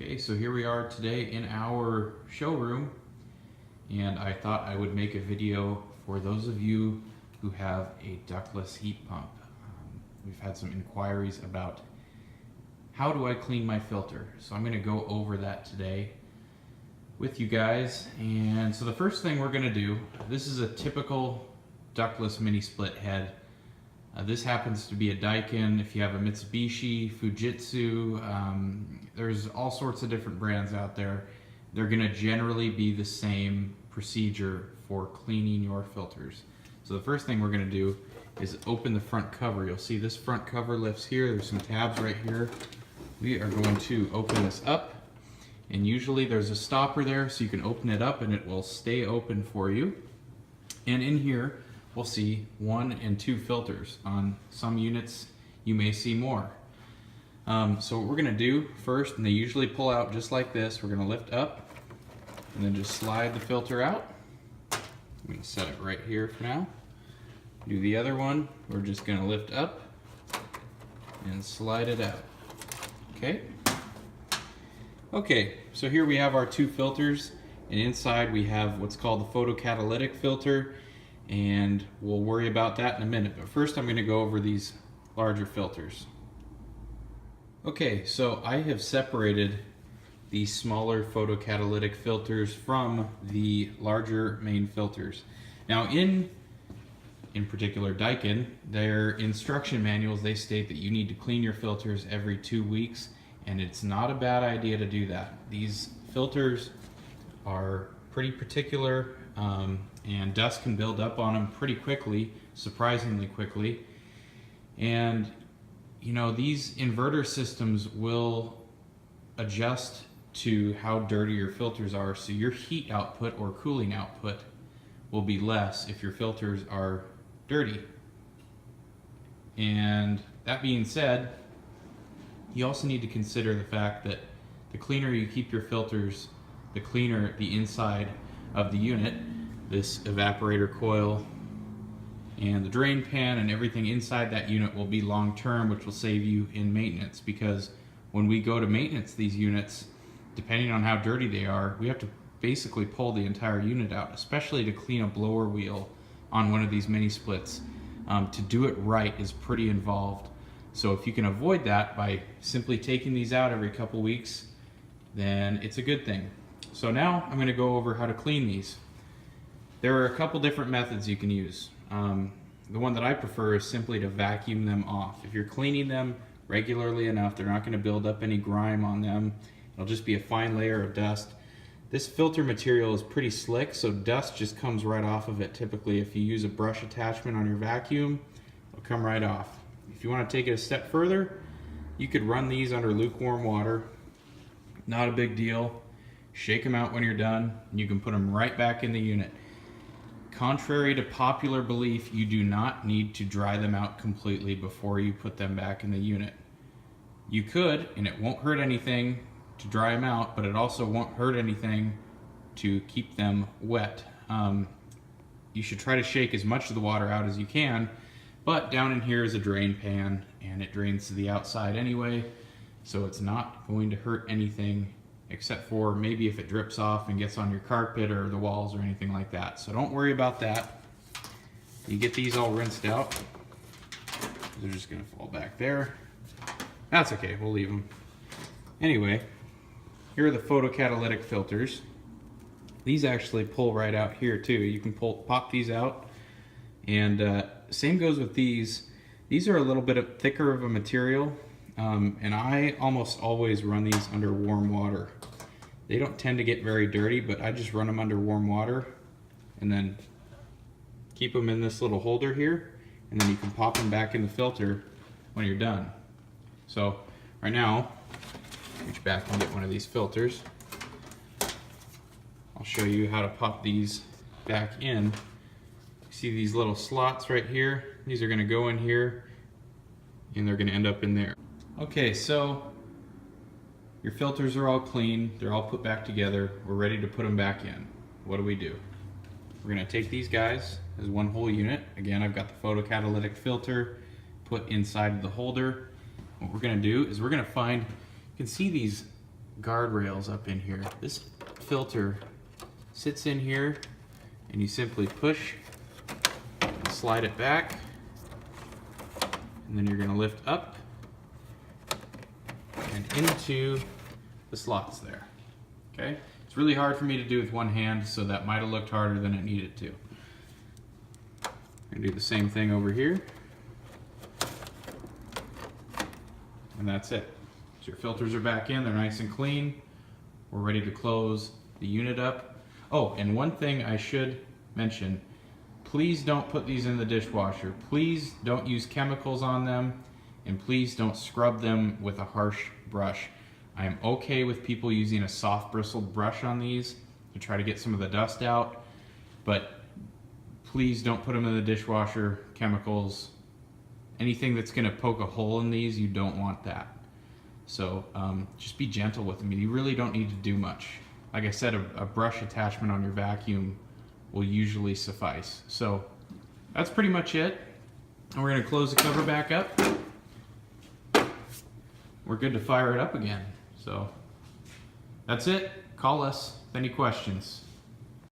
Okay, so here we are today in our showroom, and I thought I would make a video for those of you who have a ductless heat pump. We've had some inquiries about how do I clean my filter, so I'm going to go over that today with you guys. And so the first thing we're going to do, this is a typical ductless mini split head. This happens to be a Daikin. If you have a Mitsubishi, Fujitsu, there's all sorts of different brands out there. They're going to generally be the same procedure for cleaning your filters. So the first thing we're going to do is open the front cover. You'll see this front cover lifts here. There's some tabs right here. We are going to open this up, and usually there's a stopper there so you can open it up and it will stay open for you. And in here we'll see 1 and 2 filters. On some units you may see more. So what we're going to do first, and they usually pull out just like this, we're going to lift up and then just slide the filter out. I'm going to set it right here for now. Do the other one, we're just going to lift up and slide it out. Okay, so here we have our 2 filters, and inside we have what's called the photocatalytic filter, and we'll worry about that in a minute. But first I'm going to go over these larger filters. Okay, so I have separated the smaller photocatalytic filters from the larger main filters. Now in particular Daikin, their instruction manuals, they state that you need to clean your filters every 2 weeks, and it's not a bad idea to do that. These filters are pretty particular, and dust can build up on them pretty quickly, surprisingly quickly. And you know, these inverter systems will adjust to how dirty your filters are, so your heat output or cooling output will be less if your filters are dirty. And that being said, you also need to consider the fact that the cleaner you keep your filters, the cleaner the inside of the unit, this evaporator coil and the drain pan and everything inside that unit will be long term, which will save you in maintenance. Because when we go to maintenance these units, depending on how dirty they are, we have to basically pull the entire unit out, especially to clean a blower wheel on one of these mini splits. To do it right is pretty involved. So if you can avoid that by simply taking these out every couple weeks, then it's a good thing. So now I'm going to go over how to clean these. There are a couple different methods you can use. The one that I prefer is simply to vacuum them off. If you're cleaning them regularly enough, they're not going to build up any grime on them. It'll just be a fine layer of dust. This filter material is pretty slick, so dust just comes right off of it. Typically, if you use a brush attachment on your vacuum, it'll come right off. If you want to take it a step further, you could run these under lukewarm water. Not a big deal. Shake them out when you're done, and you can put them right back in the unit. Contrary to popular belief, you do not need to dry them out completely before you put them back in the unit. You could, and it won't hurt anything to dry them out, but it also won't hurt anything to keep them wet. You should try to shake as much of the water out as you can, but down in here is a drain pan, and it drains to the outside anyway, so it's not going to hurt anything, except for maybe if it drips off and gets on your carpet or the walls or anything like that. So don't worry about that. You get these all rinsed out. They're just gonna fall back there. That's okay, we'll leave them. Anyway, here are the photocatalytic filters. These actually pull right out here too. You can pop these out, and same goes with these. These are a little bit thicker of a material, and I almost always run these under warm water. They don't tend to get very dirty, but I just run them under warm water and then keep them in this little holder here, and then you can pop them back in the filter when you're done. So right now, reach back and get one of these filters. I'll show you how to pop these back in. You see these little slots right here? These are going to go in here, and they're going to end up in there. Okay, so your filters are all clean, they're all put back together, we're ready to put them back in. What do? We're going to take these guys as one whole unit. Again, I've got the photocatalytic filter put inside the holder. What we're going to do is we're going to find, you can see these guardrails up in here. This filter sits in here and you simply push and slide it back, and then you're going to lift up and into the slots there. Okay? It's really hard for me to do with one hand, so that might have looked harder than it needed to. I'm going to do the same thing over here. And that's it. So your filters are back in, they're nice and clean. We're ready to close the unit up. Oh, and one thing I should mention, please don't put these in the dishwasher. Please don't use chemicals on them, and please don't scrub them with a harsh brush. I am okay with people using a soft bristled brush on these to try to get some of the dust out, but please don't put them in the dishwasher. Chemicals, anything that's going to poke a hole in these, you don't want that. So just be gentle with them. You really don't need to do much. Like I said, a brush attachment on your vacuum will usually suffice. So that's pretty much it. And we're going to close the cover back up. We're good to fire it up again. So that's it. Call us with any questions.